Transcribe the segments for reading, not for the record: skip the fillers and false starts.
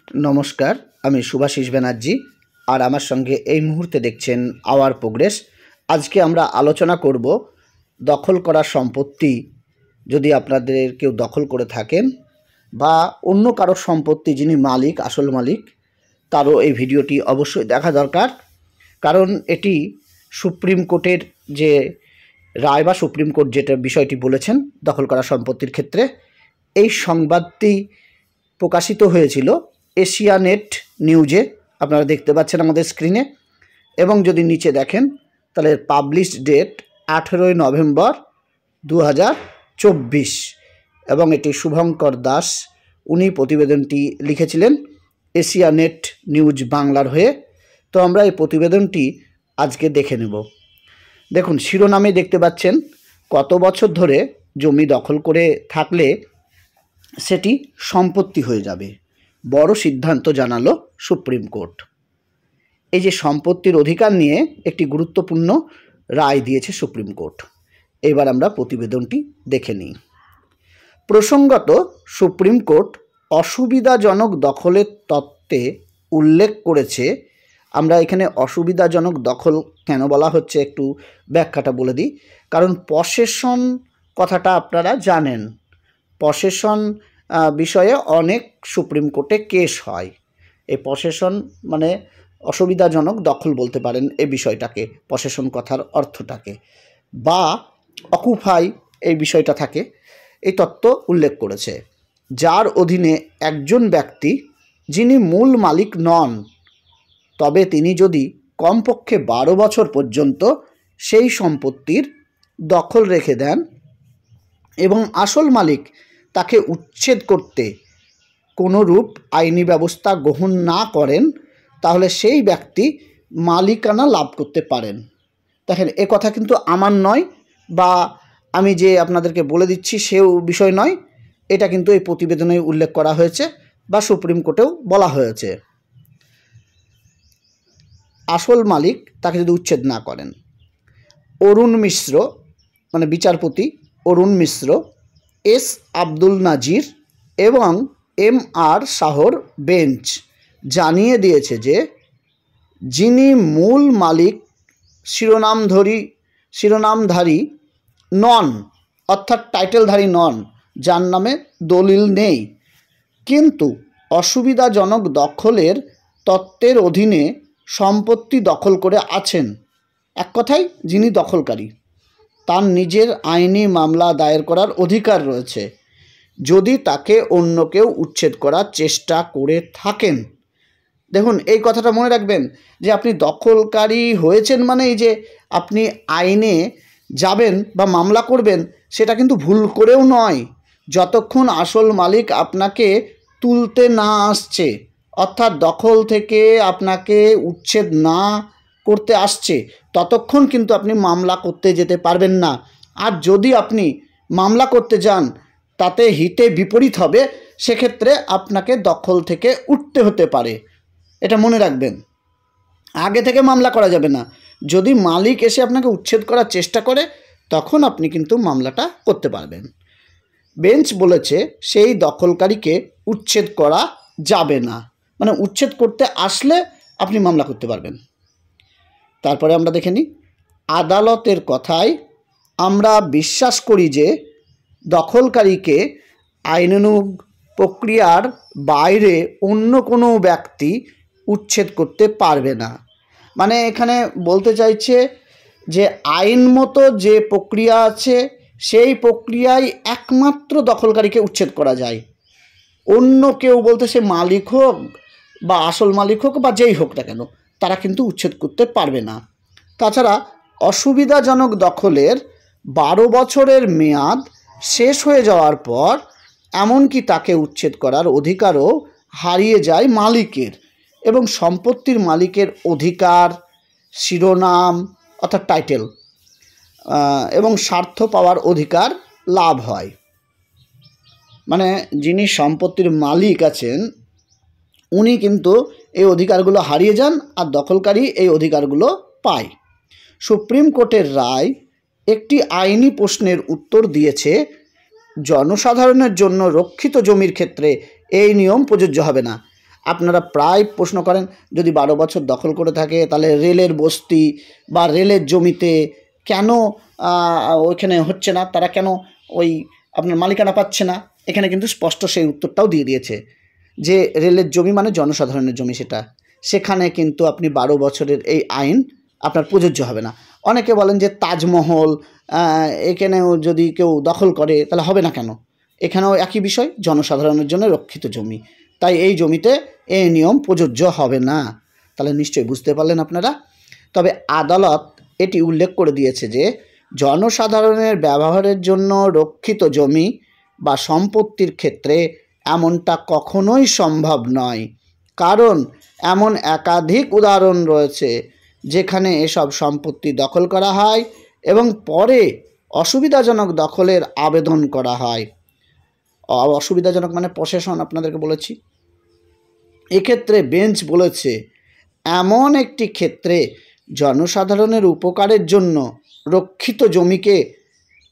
নমস্কার, আমি শুভাশিস ব্যানার্জি। আর আমার সঙ্গে এই মুহূর্তে দেখছেন আওয়ার প্রোগ্রেস। আজকে আমরা আলোচনা করব দখল করা সম্পত্তি যদি আপনাদের কেউ দখল করে থাকেন বা অন্য কারো সম্পত্তি যিনি মালিক, আসল মালিক, তারও এই ভিডিওটি অবশ্যই দেখা দরকার। কারণ এটি সুপ্রিম কোর্টের যে রায় বা সুপ্রিম কোর্ট যেটা বিষয়টি বলেছেন দখল করা সম্পত্তির ক্ষেত্রে, এই সংবাদটি প্রকাশিত হয়েছিল এশিয়ানেট নিউজে। আপনারা দেখতে পাচ্ছেন আমাদের স্ক্রিনে, এবং যদি নিচে দেখেন তাহলে পাবলিশ ডেট 18 নভেম্বর 2024, এবং এটি শুভঙ্কর দাস উনি প্রতিবেদনটি লিখেছিলেন এশিয়ানেট নিউজ বাংলার হয়ে। তো আমরা এই প্রতিবেদনটি আজকে দেখে নেব। দেখুন, শিরোনামে দেখতে পাচ্ছেন কত বছর ধরে জমি দখল করে থাকলে সেটি সম্পত্তি হয়ে যাবে, বড় সিদ্ধান্ত জানালো সুপ্রিম কোর্ট। এই যে সম্পত্তির অধিকার নিয়ে একটি গুরুত্বপূর্ণ রায় দিয়েছে সুপ্রিম কোর্ট। এবার আমরা প্রতিবেদনটি দেখে নিই। প্রসঙ্গত, সুপ্রিম কোর্ট অসুবিধাজনক দখলের তত্ত্বে উল্লেখ করেছে। আমরা এখানে অসুবিধাজনক দখল কেন বলা হচ্ছে একটু ব্যাখ্যাটা বলে দিই। কারণ পসেশন কথাটা আপনারা জানেন, পসেশন বিষয়ে অনেক সুপ্রিম কোর্টে কেস হয়। এই পসেশন মানে অসুবিধাজনক দখল বলতে পারেন এই বিষয়টাকে, পসেশন কথার অর্থটাকে, বা অকুপাই এই বিষয়টা থাকে। এই তত্ত্ব উল্লেখ করেছে যার অধীনে একজন ব্যক্তি যিনি মূল মালিক নন, তবে তিনি যদি কমপক্ষে 12 বছর পর্যন্ত সেই সম্পত্তির দখল রেখে দেন এবং আসল মালিক তাকে উচ্ছেদ করতে কোনোরূপ আইনি ব্যবস্থা গ্রহণ না করেন, তাহলে সেই ব্যক্তি মালিকানা লাভ করতে পারেন। দেখেন, এ কথা কিন্তু আমার নয়, বা আমি যে আপনাদেরকে বলে দিচ্ছি সেও বিষয় নয়। এটা কিন্তু এই প্রতিবেদনে উল্লেখ করা হয়েছে বা সুপ্রিম কোর্টেও বলা হয়েছে। আসল মালিক তাকে যদি উচ্ছেদ না করেন। অরুণ মিশ্র মানে বিচারপতি অরুণ মিশ্র, এস আব্দুল নাজির এবং এম আর শাহর বেঞ্চ জানিয়ে দিয়েছে যে যিনি মূল মালিক শিরোনামধারী নন, অর্থাৎ টাইটেলধারী নন, যার নামে দলিল নেই, কিন্তু অসুবিধাজনক দখলের তত্ত্বের অধীনে সম্পত্তি দখল করে আছেন, এক কথায় যিনি দখলকারী, তার নিজের আইনি মামলা দায়ের করার অধিকার রয়েছে যদি তাকে অন্য কেউ উচ্ছেদ করার চেষ্টা করে থাকেন। দেখুন, এই কথাটা মনে রাখবেন যে আপনি দখলকারী হয়েছেন মানে এই যে আপনি আইনে যাবেন বা মামলা করবেন, সেটা কিন্তু ভুল করেও নয়। যতক্ষণ আসল মালিক আপনাকে তুলতে না আসছে, অর্থাৎ দখল থেকে আপনাকে উচ্ছেদ না করতে আসছে, ততক্ষণ কিন্তু আপনি মামলা করতে যেতে পারবেন না। আর যদি আপনি মামলা করতে যান তাতে হিতে বিপরীত হবে, সেক্ষেত্রে আপনাকে দখল থেকে উঠতে হতে পারে। এটা মনে রাখবেন। আগে থেকে মামলা করা যাবে না। যদি মালিক এসে আপনাকে উচ্ছেদ করার চেষ্টা করে, তখন আপনি কিন্তু মামলাটা করতে পারবেন। বেঞ্চ বলেছে সেই দখলকারীকে উচ্ছেদ করা যাবে না, মানে উচ্ছেদ করতে আসলে আপনি মামলা করতে পারবেন। তারপরে আমরা দেখে নিই আদালতের কথায়, আমরা বিশ্বাস করি যে দখলকারীকে আইনানুগ প্রক্রিয়ার বাইরে অন্য কোনো ব্যক্তি উচ্ছেদ করতে পারবে না। মানে এখানে বলতে চাইছে যে আইনমতো যে প্রক্রিয়া আছে সেই প্রক্রিয়ায় একমাত্র দখলকারীকে উচ্ছেদ করা যায়। অন্য কেউ বলতে সে মালিক হোক বা আসল মালিক হোক বা যেই হোক না কেন, তারা কিন্তু উচ্ছেদ করতে পারবে না। তাছাড়া অসুবিধাজনক দখলের 12 বছরের মেয়াদ শেষ হয়ে যাওয়ার পর এমনকি তাকে উচ্ছেদ করার অধিকারও হারিয়ে যায় মালিকের, এবং সম্পত্তির মালিকের অধিকার, শিরোনাম অর্থাৎ টাইটেল এবং স্বার্থ পাওয়ার অধিকার লাভ হয়। মানে যিনি সম্পত্তির মালিক আছেন উনি কিন্তু এই অধিকারগুলো হারিয়ে যান, আর দখলকারী এই অধিকারগুলো পায়। সুপ্রিম কোর্টের রায় একটি আইনি প্রশ্নের উত্তর দিয়েছে। জনসাধারণের জন্য রক্ষিত জমির ক্ষেত্রে এই নিয়ম প্রযোজ্য হবে না। আপনারা প্রায় প্রশ্ন করেন যদি 12 বছর দখল করে থাকে তাহলে রেলের বস্তি বা রেলের জমিতে কেন ওইখানে হচ্ছে না, তারা কেন ওই আপনার মালিকানা পাচ্ছে না। এখানে কিন্তু স্পষ্ট সেই উত্তরটাও দিয়ে দিয়েছে যে রেলের জমি মানে জনসাধারণের জমি, সেখানে কিন্তু আপনি 12 বছরের এই আইন আপনার প্রযোজ্য হবে না। অনেকে বলেন যে তাজমহল এখানেও যদি কেউ দখল করে তাহলে হবে না কেন, এখানেও একই বিষয়, জনসাধারণের জন্য রক্ষিত জমি, তাই এই জমিতে এই নিয়ম প্রযোজ্য হবে না। তাহলে নিশ্চয়ই বুঝতে পারলেন আপনারা। তবে আদালত এটি উল্লেখ করে দিয়েছে যে জনসাধারণের ব্যবহারের জন্য রক্ষিত জমি বা সম্পত্তির ক্ষেত্রে এমনটা কখনোই সম্ভব নয়, কারণ এমন একাধিক উদাহরণ রয়েছে যেখানে এসব সম্পত্তি দখল করা হয় এবং পরে অসুবিধাজনক দখলের আবেদন করা হয়। অসুবিধাজনক মানে পসেশন আপনাদেরকে বলেছি। এক্ষেত্রে বেঞ্চ বলেছে এমন একটি ক্ষেত্রে জনসাধারণের উপকারের জন্য রক্ষিত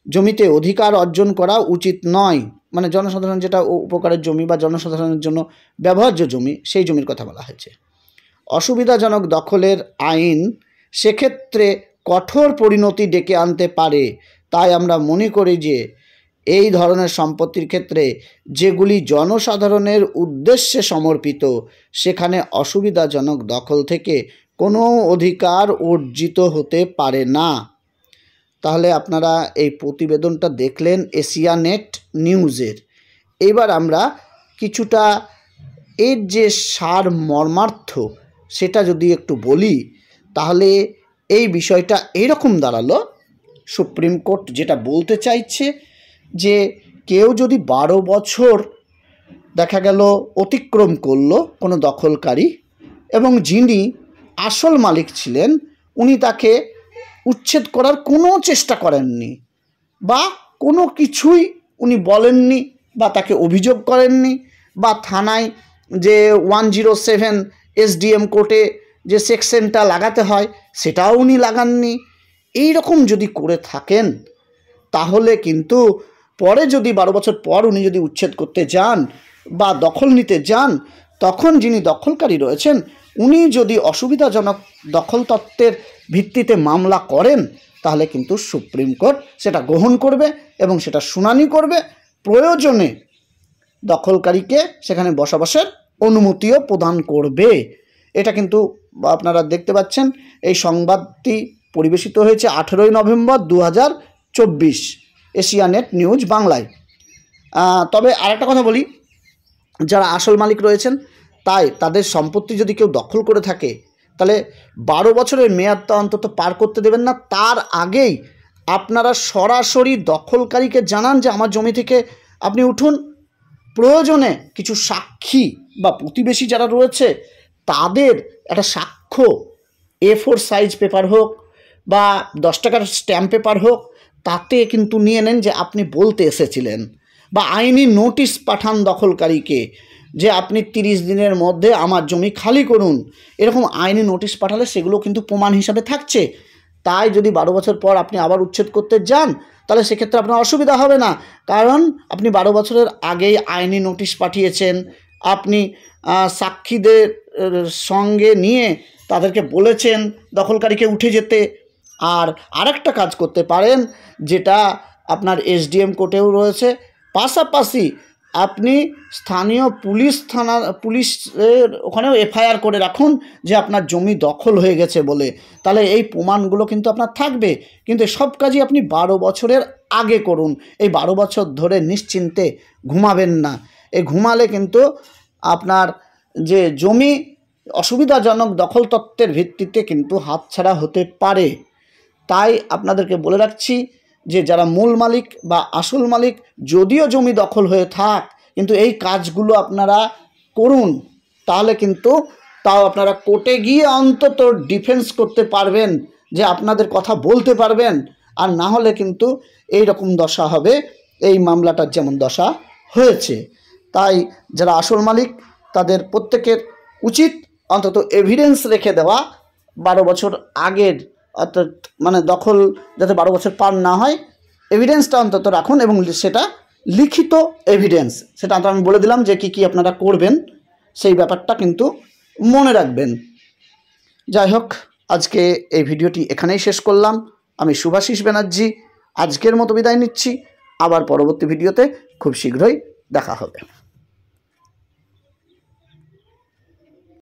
জমিতে অধিকার অর্জন করা উচিত নয়। মানে জনসাধারণ যেটা উপকারের জমি বা জনসাধারণের জন্য ব্যবহার্য জমি, সেই জমির কথা বলা হয়েছে। অসুবিধাজনক দখলের আইন সেক্ষেত্রে কঠোর পরিণতি ডেকে আনতে পারে। তাই আমরা মনে করি যে এই ধরনের সম্পত্তির ক্ষেত্রে যেগুলি জনসাধারণের উদ্দেশ্যে সমর্পিত সেখানে অসুবিধাজনক দখল থেকে কোনো অধিকার অর্জিত হতে পারে না। তাহলে আপনারা এই প্রতিবেদনটা দেখলেন এশিয়ানেট নিউজের। এবার আমরা কিছুটা এর যে সার মর্মার্থ সেটা যদি একটু বলি তাহলে এই বিষয়টা এরকম দাঁড়ালো, সুপ্রিম কোর্ট যেটা বলতে চাইছে যে কেউ যদি 12 বছর দেখা গেল অতিক্রম করলো কোনো দখলকারী এবং যিনি আসল মালিক ছিলেন উনি তাকে উচ্ছেদ করার কোনো চেষ্টা করেননি বা কোনো কিছুই উনি বলেননি বা তাকে অভিযোগ করেননি বা থানায় যে 107 SDM কোর্টে যে সেকশনটা লাগাতে হয় সেটাও উনি লাগাননি। এই রকম যদি করে থাকেন তাহলে কিন্তু পরে যদি 12 বছর পর উনি যদি উচ্ছেদ করতে যান বা দখল নিতে যান তখন যিনি দখলকারী রয়েছেন উনি যদি অসুবিধাজনক দখল তত্ত্বের ভিত্তিতে মামলা করেন তাহলে কিন্তু সুপ্রিম কোর্ট সেটা গ্রহণ করবে এবং সেটা শুনানি করবে, প্রয়োজনে দখলকারীকে সেখানে বসবাসের অনুমতিও প্রদান করবে। এটা কিন্তু আপনারা দেখতে পাচ্ছেন। এই সংবাদটি পরিবেশিত হয়েছে 18 নভেম্বর 2024 এশিয়ানেট নিউজ বাংলায়। তবে আরেকটা কথা বলি, যারা আসল মালিক রয়েছেন তাই তাদের সম্পত্তি যদি কেউ দখল করে থাকে তাহলে 12 বছরের মেয়াদটা অন্তত পার করতে দেবেন না। তার আগেই আপনারা সরাসরি দখলকারীকে জানান যে আমার জমি থেকে আপনি উঠুন। প্রয়োজনে কিছু সাক্ষী বা প্রতিবেশী যারা রয়েছে তাদের একটা সাক্ষ্য A4 সাইজ পেপার হোক বা 10 টাকার স্ট্যাম্প পেপার হোক তাতে কিন্তু নিয়ে নেন যে আপনি বলতে এসেছিলেন, বা আইনি নোটিশ পাঠান দখলকারীকে যে আপনি 30 দিনের মধ্যে আমার জমি খালি করুন। এরকম আইনি নোটিশ পাঠালে সেগুলো কিন্তু প্রমাণ হিসাবে থাকছে। তাই যদি 12 বছর পর আপনি আবার উচ্ছেদ করতে যান তাহলে সেক্ষেত্রে আপনার অসুবিধা হবে না, কারণ আপনি 12 বছরের আগেই আইনি নোটিশ পাঠিয়েছেন। আপনি সাক্ষীদের সঙ্গে নিয়ে তাদেরকে বলেছেন দখলকারীকে উঠে যেতে। আর আরেকটা কাজ করতে পারেন যেটা আপনার SDM কোর্টেও রয়েছে, পাশাপাশি আপনি স্থানীয় পুলিশের ওখানেও FIR করে রাখুন যে আপনার জমি দখল হয়ে গেছে বলে, তাহলে এই প্রমাণগুলো কিন্তু আপনার থাকবে। কিন্তু সব কাজই আপনি 12 বছরের আগে করুন। এই 12 বছর ধরে নিশ্চিন্তে ঘুমাবেন না। এই ঘুমালে কিন্তু আপনার যে জমি অসুবিধাজনক দখল তত্ত্বের ভিত্তিতে কিন্তু হাতছাড়া হতে পারে। তাই আপনাদেরকে বলে রাখছি যে যারা মূল মালিক বা আসল মালিক যদিও জমি দখল হয়ে থাক কিন্তু এই কাজগুলো আপনারা করুন, তাহলে কিন্তু তাও আপনারা কোর্টে গিয়ে অন্তত ডিফেন্স করতে পারবেন, যে আপনাদের কথা বলতে পারবেন। আর না হলে কিন্তু এই রকম দশা হবে, এই মামলাটার যেমন দশা হয়েছে। তাই যারা আসল মালিক তাদের প্রত্যেকের উচিত অন্তত এভিডেন্স রেখে দেওয়া 12 বছর আগের, অর্থাৎ মানে দখল যাতে 12 বছর পার না হয় এভিডেন্সটা অন্তত রাখুন, এবং সেটা লিখিত এভিডেন্স। সেটা তো আমি বলে দিলাম যে কী কী আপনারা করবেন। সেই ব্যাপারটা কিন্তু মনে রাখবেন। যাই হোক, আজকে এই ভিডিওটি এখানেই শেষ করলাম। আমি শুভাশিস ব্যানার্জি আজকের মতো বিদায় নিচ্ছি। আবার পরবর্তী ভিডিওতে খুব শীঘ্রই দেখা হবে।